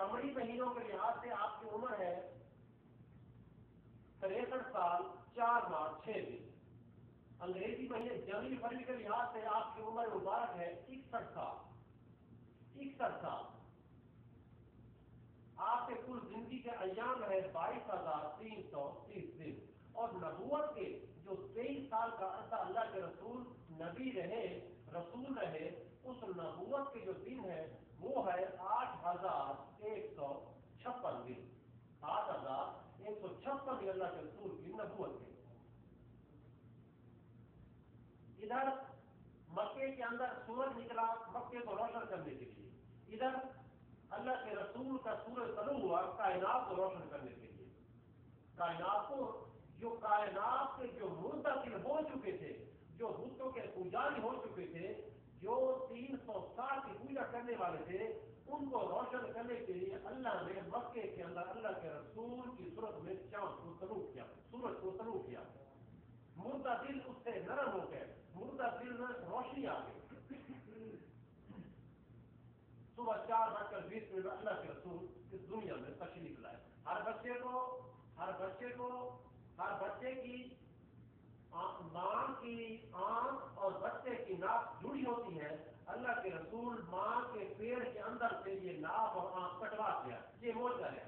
قمری مہینوں کے لحاظ سے آپ کی عمر ہے 63 سال 4 ماہ 6 دن. انگریزی مہینے جنوری فروری کے لحاظ سے آپ کی عمر مبارک ہے 61 سال. 61 سال. آپ کے کل زندگی کے ایام ہے 22,330 دن. اور نبوت کے جو 23 سال کا عرصہ اللہ کے رسول نبی رہے، رسول رہے، اس نبوت کے جو دن ہے وہ ہے 8,156 دن. 8,156 دن اللہ کے رسول کی نبوت کے. ادھر مکے کے اندر سورج نکلا مکے کو روشن کرنے کے لیے، ادھر اللہ کے رسول کا سورج طلوع ہوا کائنات کو روشن کرنے کے لیے. کائنات کو جو کائنات کے جو منتقل ہو چکے تھے، جو بتوں کے پجاری ہو چکے تھے، جو 360 کی پوجا کرنے والے تھے، ان کو روشن کرنے کے لیے اللہ نے مکے کے اندر اللہ کے رسول کی صورت میں چاند کو طلوع کیا، سورج کو طلوع کیا. مردہ دل اس سے نرم ہو گئے، مردہ دل میں روشنی آ گئی. صبح 4:20 میں اللہ کے رسول اس دنیا میں تشریف لائے. ہر بچے کی ماں کی آنکھ اور بچے کی ناک جڑی ہوتی ہے. اللہ کے رسول ماں کے پیڑ کے اندر سے یہ ناک اور آنکھ کٹوا دیا. یہ معجزہ ہے.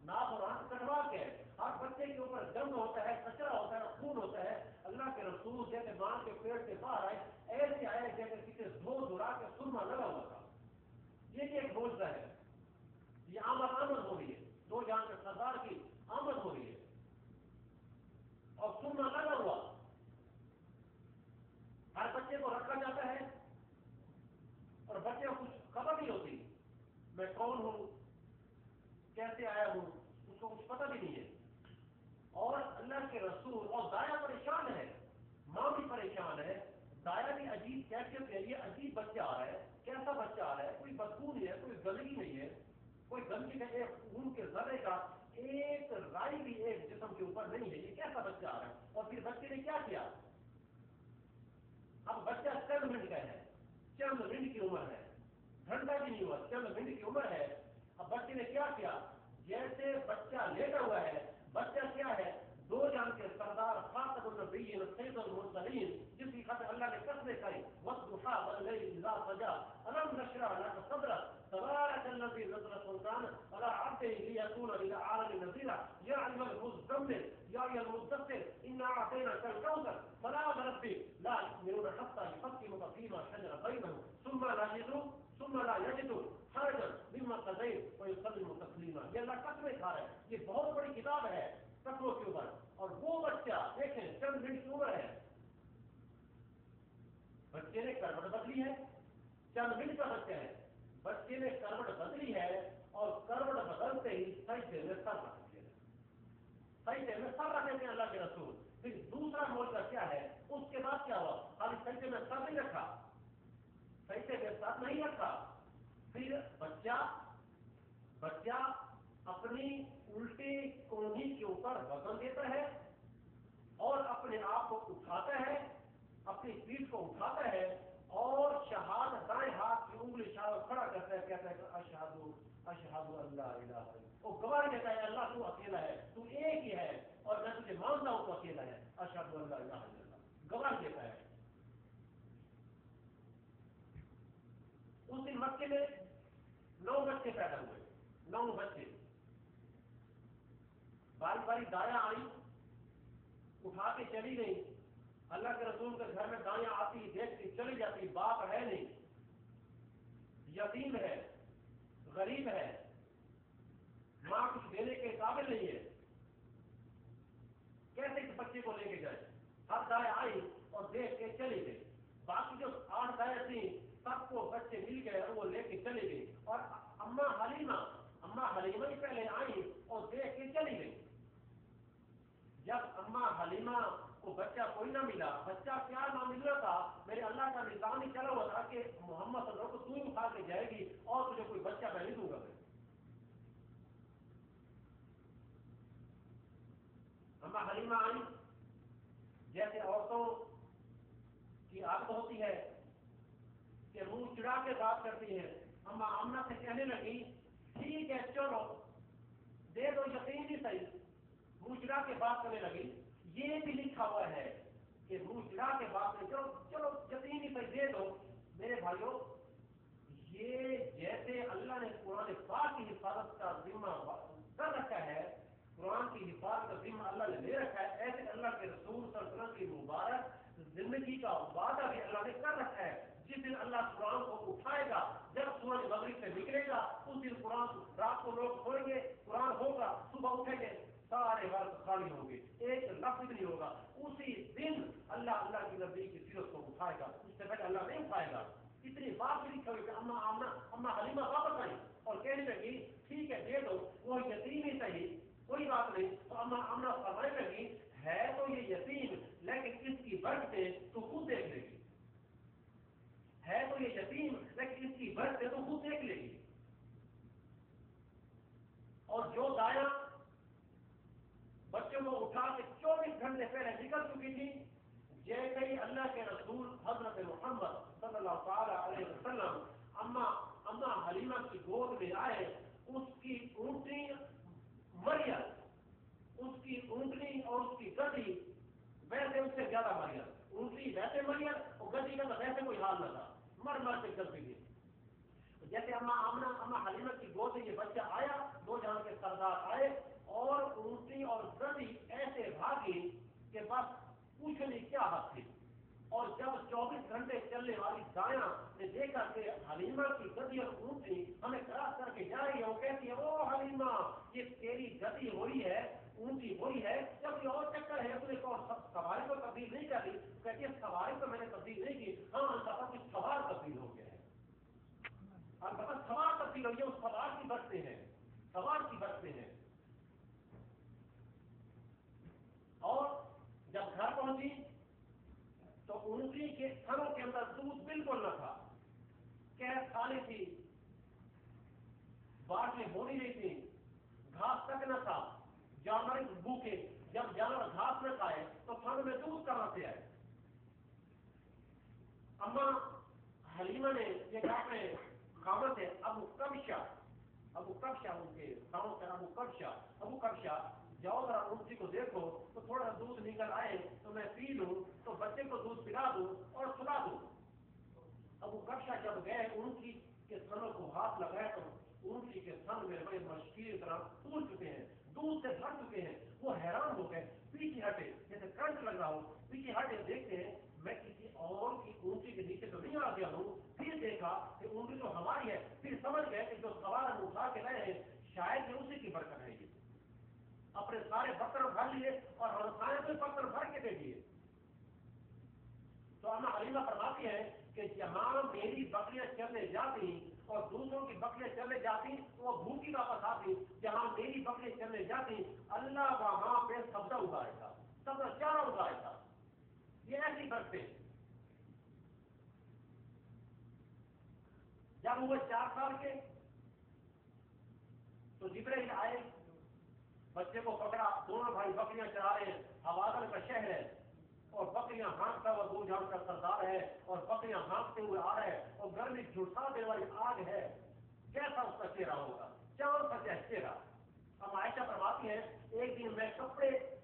ناک اور آنکھ کٹوا کے ہر بچے کے اوپر جنگ ہوتا ہے، کچرا ہوتا ہے، خون ہوتا ہے. اللہ کے رسول جیسے ماں کے پیڑ سے باہر آئے ایسے آئے جیسے کسی دھڑا کے سرما لگا ہوا تھا. یہ بھی ایک معجزہ ہے. یہ آمد ہو رہی ہے، 2 جہاں کے سردار کی آمد ہو رہی ہے اور سرما لگا ہوا. ہر بچے کو رکھا جاتا ہے اور بچے کو کچھ خبر نہیں ہوتی میں کون ہوں، کیسے آیا ہوں، اس کو کچھ پتہ بھی نہیں ہے. اور اللہ کے رسول اور دایا پریشان ہے، ماں بھی پریشان ہے، دایا بھی عجیب کیفیت ہے. یہ عجیب بچہ آ رہا ہے، کیسا بچہ آ رہا ہے؟ کوئی بدبو نہیں ہے، کوئی گندگی نہیں ہے، کوئی گندگی کا ایک خون کے ذرے کا ایک رائی بھی ایک جسم کے اوپر نہیں ہے. یہ کیسا بچہ آ رہا ہے؟ اور پھر بچے نے کیا کیا؟ اب بچہ چند منٹ کا ہے، چند منٹ کی عمر ہے، گھنٹہ بھی نہیں ہوا، چند منٹ کی عمر ہے. اب بچے نے کیا کیا؟ جیسے بچہ لیٹا ہوا ہے، بچہ کیا ہے؟ 2 جہاں کے سردار خاتم النبیین سید المرسلین جس کی خاطر اللہ نے قسمیں کھائی، والضحیٰ واللیل اذا سجی الم نشرح لک صدرک تبارک الذی نزل الفرقان علی عبده لیکون للعالمین نذیرا یا ایھا المزمل یا ایھا المدثر انا اعطیناک الکوثر فلا وربک لا یؤمنون حتی یحکموک فیما شجر بینهم ثم لا یجدوا حرجا مما قضیت ویسلموا تسلیما. یہ اللہ قسمیں کھا رہا ہے. یہ بہت بڑی کتاب ہے قسموں کے اوپر. اور وہ بچہ دیکھیں چند منٹ کی عمر ہے، بچے نے کروٹ بدلی ہے، چند منٹ کا بچہ ہے، بچے نے کروٹ بدلی ہے اور کروٹ بدلتے ہی سجدے میں سر رکھ دیا. سجدے میں سر رکھے تھے اللہ کے رسول. پھر دوسرا معجزہ کیا ہے؟ اس کے بعد کیا ہوا؟ خالی سجدے میں سر نہیں رکھا، سجدے میں سر نہیں رکھا، پھر بچہ اپنی الٹی کونھی کے اوپر وزن دیتا ہے اور اپنے آپ کو اٹھاتا ہے، اپنی پیٹھ کو اٹھاتا ہے اور شہادت دائیں ہاتھ کی انگلی شہادت کھڑا کرتا ہے، کہتا ہے کہ اشہد اللہ الہ الا اللہ. وہ گواہی دیتا ہے اللہ تو اکیلا ہے، تو ایک ہی ہے اور میں تجھے مانتا ہوں تو اکیلا ہے. اشہد اللہ الہ الا اللہ گواہی دیتا ہے. اس دن مکے میں 9 بچے پیدا ہوئے، 9 بچے. باری باری دایا آئی، اٹھا کے چلی گئی. اللہ کے رسول کے گھر میں دایاں آتی دیکھتی چلی جاتی. باپ ہے نہیں، یتیم ہے، غریب ہے، ماں کچھ دینے کے قابل نہیں ہے، کیسے اس بچے کو لے کے جائے؟ ہر دایا آئی اور دیکھ کے چلی گئی. باقی جو 8 دایا تھیں سب کو بچے مل گئے اور وہ لے کے چلی گئی. اور اماں حلیمہ ہی پہلے آئی اور دیکھ کے چلی گئی. جب اماں حلیمہ کو بچہ کوئی نہ ملا، بچہ کیا نہ مل رہا تھا، میرے اللہ کا نظام ہی چلا ہوا تھا کہ محمد صلی اللہ علیہ وسلم کو تو ہی اٹھا کے جائے گی اور تجھے کوئی بچہ میں نہیں دوں گا. اماں حلیمہ آئی، جیسے عورتوں کی عادت ہوتی ہے کہ منہ چڑا کے بات کرتی ہے. اماں آمنہ سے کہنے لگی ٹھیک ہے چلو دے دو یقین بھی صحیح، منہ چڑھا کے بات کرنے لگی. یہ بھی لکھا ہوا ہے کہ منہ چڑھا کے بات کریں، چلو چلو یقین بھی صحیح دے دو. میرے بھائیوں یہ جیسے اللہ نے قرآن پاک کی حفاظت کا ذمہ کر رکھا ہے، قرآن کی حفاظت کا ذمہ اللہ نے لے رکھا ہے، ایسے اللہ کے رسول صلی اللہ علیہ وسلم کی مبارک زندگی کا وعدہ بھی اللہ نے کر رکھا ہے. جس دن اللہ قرآن کو اٹھائے گا، جب سورج مغرب سے نکلے گا اس دن قرآن رات کو لوگ سوئیں گے، قرآن ہوگا، صبح اٹھیں گے سارے ورد خالی ہوں گے، ایک لفظ نہیں ہوگا. اسی دن اللہ کی نبی کی سیرت کو اٹھائے گا، اس سے پہلے اللہ نہیں اٹھائے گا. اتنی بات بھی لکھی ہوئی کہ اما حلیمہ واپس آئی اور کہنے لگی ٹھیک ہے دے دو، وہ یتیم ہی صحیح کوئی بات نہیں. تو اما فرمانے لگی ہے تو یہ یتیم لیکن اس کی برکتیں تو خود دیکھ لے گی، ہے تو یہ یتیم لیکن اس کی برکتیں تو خود دیکھ لے گی. اور جو دایا بچوں کو اٹھا کے 24 گھنٹے پہلے نکل چکی تھی، جیسے ہی اللہ کے رسول حضرت محمد صلی اللہ تعالی علیہ وسلم اما حلیمہ کی گود میں آئے، اس کی اونٹنی مریم، اس کی اونٹنی اور اس کی گدی ویسے اس سے زیادہ مریم، اونٹنی ویسے مریم اور گدی کا تو ویسے کوئی حال نہ تھا، مر کے چلتی تھی. جیسے اما حلیمہ کی گود سے یہ بچہ آیا، 2 جہاں کے سردار آئے اور اونٹنی اور گدی ایسے بھاگی کہ بس پوچھنے کیا حد تھی. اور جب 24 گھنٹے چلنے والی دایا نے دیکھا کہ حلیمہ کی گدی اور اونٹنی ہمیں کراس کر کے جا رہی ہے، وہ کہتی ہے او حلیمہ یہ تیری گدی ہوئی ہے، اونٹی ہوئی ہے، جب یہ اور چکر ہے اس نے سواری کو تبدیل نہیں کر دی. کہتی ہے سواری کو میں نے تبدیل نہیں کی، ہاں البتہ کچھ سوار تبدیل ہو گیا ہے، البتہ سوار تبدیل ہو گیا، اس سوار کی برتیں ہیں، سوار کی برتیں ہیں. اور جب گھر پہنچی تو اونٹنی کے تھنوں کے اندر دودھ بالکل نہ تھا، قید خالی تھی، بارشیں ہو نہیں رہی تھی، گھاس تک نہ تھا، جانور بھوکے، جب جانور گھاس نہ کھائے تو تھن میں دودھ کہاں سے آئے. اما حلیمہ نے یہ کہا اپنے خامد ہے ابو کبشہ ان کے خامد ہے ابو کبشہ جاؤ ذرا اونٹنی کو دیکھو تو تھوڑا دودھ نکل آئے تو میں پی لوں، تو بچے کو دودھ پلا دوں اور سلا دوں. ابو کبشہ جب گئے اونٹنی کے تھنوں کو ہاتھ لگائے تو اونٹنی کے تھن میں بڑے مشکل طرح پھول چکے ہیں، دودھ سے بھر چکے ہیں. وہ حیران ہو گئے، پیچھے ہٹے جیسے کرنٹ لگ رہا ہو، پیچھے ہٹے دیکھتے ہیں میں کسی اور کی اونٹنی کے نیچے تو نہیں آ گیا ہوں. پھر دیکھا کہ اونٹنی تو ہماری ہے، پھر سمجھ گئے کہ جو سوار ہم اٹھا کے رہے ہیں شاید یہ اسی کی برکت ہے. یہ اپنے سارے برتن بھر لیے اور ہمسائے کو برتن بھر کے دے دیے. تو اما حلیمہ فرماتی ہے کہ جہاں میری بکریاں چلنے جاتی اور دوسروں کی بکریاں چلنے جاتی تو وہ بھوکی واپس آتی، جہاں میری بکریاں چلنے جاتی اللہ وہاں پہ سبزہ اگائے گا، سبزہ چارہ اگائے گا. یہ ایسی برکتیں. جب وہ 4 سال کے تو جبرائیل آئے، بچے کو پکڑا، دونوں بھائی بکریاں چرا رہے ہیں، حوازن کا شہر ہے اور بکریاں ہانکتا ہوا 2 جہاں کا سردار ہے اور بکریاں ہانکتے ہوئے آ رہے ہیں اور گرمی جھلسا دینے والی آگ ہے. کیسا اس کا چہرہ ہوگا، چاند کا چہرہ. اب عائشہ فرماتی ہے ایک دن میں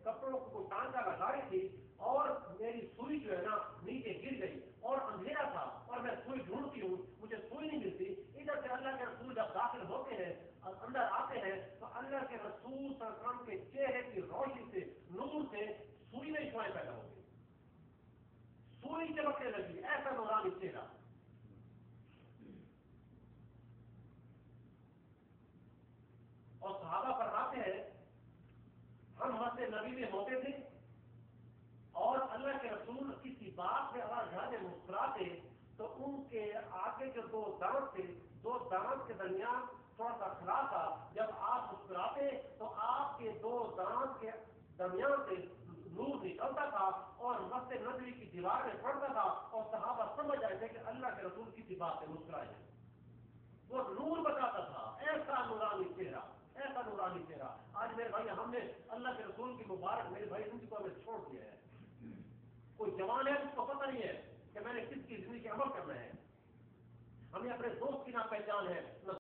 کپڑوں کو ٹانکا لگا رہی تھی اور میری سوئی جو ہے نا نیچے گر گئی اور اندھیرا تھا اور میں سوئی ڈھونڈتی ہوں، مجھے سوئی نہیں ملتی. ادھر سے اللہ کے رسول جب داخل ہوتے ہیں اندر آتے ہیں تو اللہ کے رسول صلی اللہ علیہ وسلم کے چہرے کی روشنی سے، نور سے سوئی میں شوائیں پیدا ہو گئی، سوئی چمکنے لگی، ایسا نورانی چہرہ. اور صحابہ فرماتے ہیں ہم مسجد نبی میں ہوتے تھے اور اللہ کے رسول کسی بات پہ اگر گھر میں مسکراتے تو ان کے آگے جو 2 دانت تھے، 2 دانت کے درمیان تھوڑا سا خلا تھا، جب آپ مسکراتے تو آپ کے 2 دانت کے درمیان سے نور نکلتا تھا اور مسجد نبوی کی دیوار میں پڑتا تھا اور صحابہ سمجھ آئے تھے کہ اللہ کے رسول کسی بات سے مسکرائے. وہ نور بتاتا تھا، ایسا نورانی چہرہ، ایسا نورانی چہرہ. آج میرے بھائی ہم نے اللہ کے رسول کی مبارک میرے بھائی ان کو ہمیں چھوڑ دیا ہے. کوئی جوان ہے اس کو پتہ نہیں ہے کہ میں نے کس کی زندگی عمل کرنا ہے. ہمیں اپنے دوست کی نہ پہچان ہے،